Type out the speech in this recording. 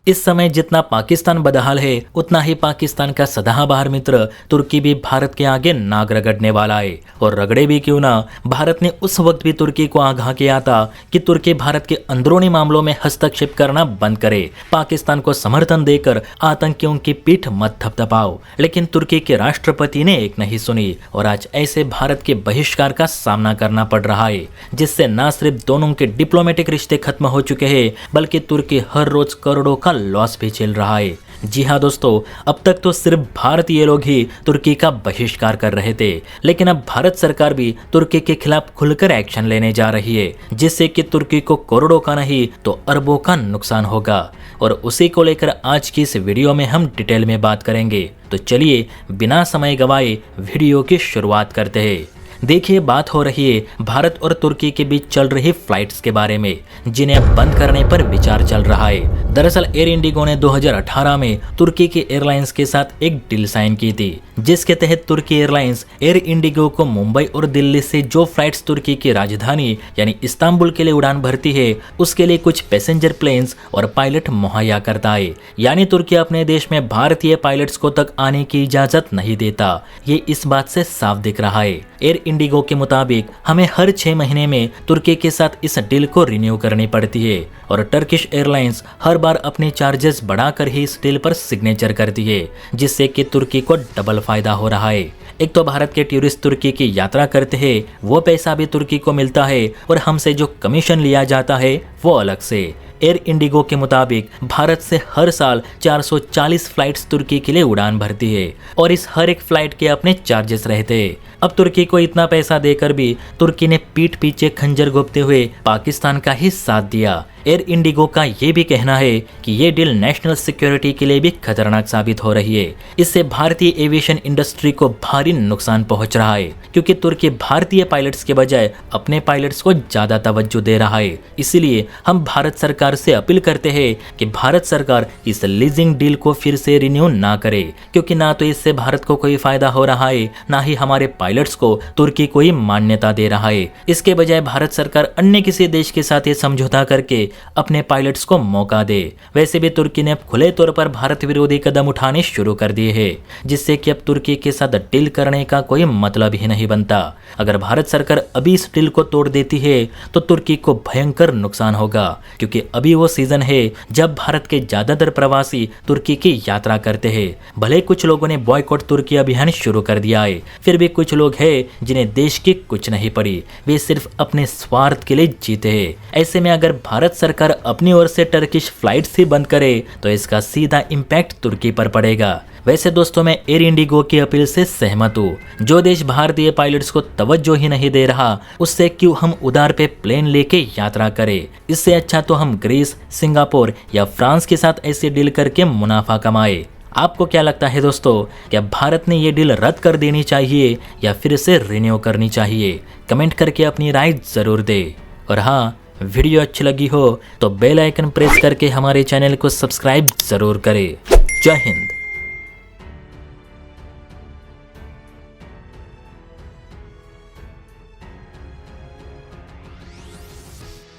इस समय जितना पाकिस्तान बदहाल है उतना ही पाकिस्तान का सदाबहार मित्र तुर्की भी भारत के आगे नाक रगड़ने वाला है। और रगड़े भी क्यों ना, भारत ने उस वक्त भी तुर्की को आगाह किया था कि तुर्की भारत के अंदरूनी मामलों में हस्तक्षेप करना बंद करे, पाकिस्तान को समर्थन देकर आतंकियों की पीठ मत थपथपाओ। लेकिन तुर्की के राष्ट्रपति ने एक नहीं सुनी और आज ऐसे भारत के बहिष्कार का सामना करना पड़ रहा है, जिससे न सिर्फ दोनों के डिप्लोमेटिक रिश्ते खत्म हो चुके हैं बल्कि तुर्की हर रोज करोड़ों का लॉस भी झेल रहा है। जी हाँ दोस्तों, अब तक तो सिर्फ भारतीय लोग ही तुर्की का बहिष्कार कर रहे थे, लेकिन अब भारत सरकार भी तुर्की के खिलाफ खुलकर एक्शन लेने जा रही है, जिससे कि तुर्की को करोड़ों का नहीं तो अरबों का नुकसान होगा। और उसी को लेकर आज की इस वीडियो में हम डिटेल में बात करेंगे। तो चलिए बिना समय गवाए वीडियो की शुरुआत करते हैं। देखिए, बात हो रही है भारत और तुर्की के बीच चल रही फ्लाइट्स के बारे में, जिन्हें अब बंद करने पर विचार चल रहा है। दरअसल एयर इंडिगो ने 2018 में तुर्की के एयरलाइंस के साथ एक डील साइन की थी, जिसके तहत तुर्की एयरलाइंस एयर इंडिगो को मुंबई और दिल्ली से जो फ्लाइट्स तुर्की की राजधानी यानी इस्तांबुल के लिए उड़ान भरती है, उसके लिए कुछ पैसेंजर प्लेन्स और पायलट मुहैया करता है। यानी तुर्की अपने देश में भारतीय पायलट्स को तक आने की इजाजत नहीं देता। ये इस बात से साफ दिख रहा है। एयर इंडिगो के मुताबिक हमें हर 6 महीने में तुर्की के साथ इस डील को रिन्यू करनी पड़ती है और टर्किश एयरलाइंस हर बार अपने चार्जेस बढ़ाकर ही इस डील पर सिग्नेचर करती है, जिससे कि तुर्की को डबल फायदा हो रहा है। एक तो भारत के टूरिस्ट तुर्की की यात्रा करते हैं, वो पैसा भी तुर्की को मिलता है और हमसे जो कमीशन लिया जाता है वो अलग से। एयर इंडिगो के मुताबिक भारत से हर साल 440 फ्लाइट्स तुर्की के लिए उड़ान भरती है और इस हर एक फ्लाइट के अपने चार्जेस रहते हैं। अब तुर्की को इतना पैसा देकर भी तुर्की ने पीठ पीछे खंजर घोंपते हुए पाकिस्तान का ही साथ दिया। एयर इंडिगो का ये भी कहना है कि ये डील नेशनल सिक्योरिटी के लिए भी खतरनाक साबित हो रही है। इससे भारतीय एविएशन इंडस्ट्री को भारी नुकसान पहुंच रहा है, क्योंकि तुर्की भारतीय पायलट्स के बजाय अपने पायलट्स को ज्यादा तवज्जो दे रहा है। इसीलिए हम भारत सरकार से अपील करते हैं कि भारत सरकार इस लीजिंग डील को फिर से रिन्यू ना करे, क्योंकि ना तो इससे भारत को कोई फायदा हो रहा है, ना ही हमारे पायलट्स को तुर्की कोई मान्यता दे रहा है। इसके बजाय भारत सरकार अन्य किसी देश के साथ ये समझौता करके अपने पायलट्स को मौका दे। वैसे भी तुर्की ने खुले तौर पर भारत विरोधी कदम उठाने शुरू कर दिए हैं, जिससे कि अब तुर्की के साथ डील करने का कोई मतलब ही नहीं बनता। अगर भारत सरकार अभी इस डील को तोड़ देती है तो तुर्की को भयंकर नुकसान होगा, क्योंकि अभी वो सीजन है जब भारत के ज्यादातर प्रवासी तुर्की की यात्रा करते हैं। भले कुछ लोगों ने बॉयकॉट तुर्की अभियान शुरू कर दिया है, फिर भी कुछ लोग हैं जिन्हें देश की कुछ नहीं पड़ी, वे सिर्फ अपने स्वार्थ के लिए जीते हैं। ऐसे में अगर भारत सरकार अपनी ओर से टर्किश फ्लाइट्स ही बंद करे तो इसका सीधा इम्पैक्ट तुर्की पर पड़ेगा। वैसे दोस्तों, मैं एयर इंडिगो की अपील से सहमत हूँ। जो देश भारतीय पायलट्स को तवज्जो ही नहीं दे रहा, उससे क्यों हम उधार पे प्लेन लेके यात्रा करें। इससे अच्छा तो हम ग्रीस, सिंगापुर या फ्रांस के साथ ऐसी डील करके मुनाफा कमाए। आपको क्या लगता है दोस्तों, क्या भारत ने ये डील रद्द कर देनी चाहिए या फिर इसे रिन्यू करनी चाहिए? कमेंट करके अपनी राय जरूर दे। और हाँ, वीडियो अच्छी लगी हो तो बेल आइकन प्रेस करके हमारे चैनल को सब्सक्राइब जरूर करें। जय हिंद।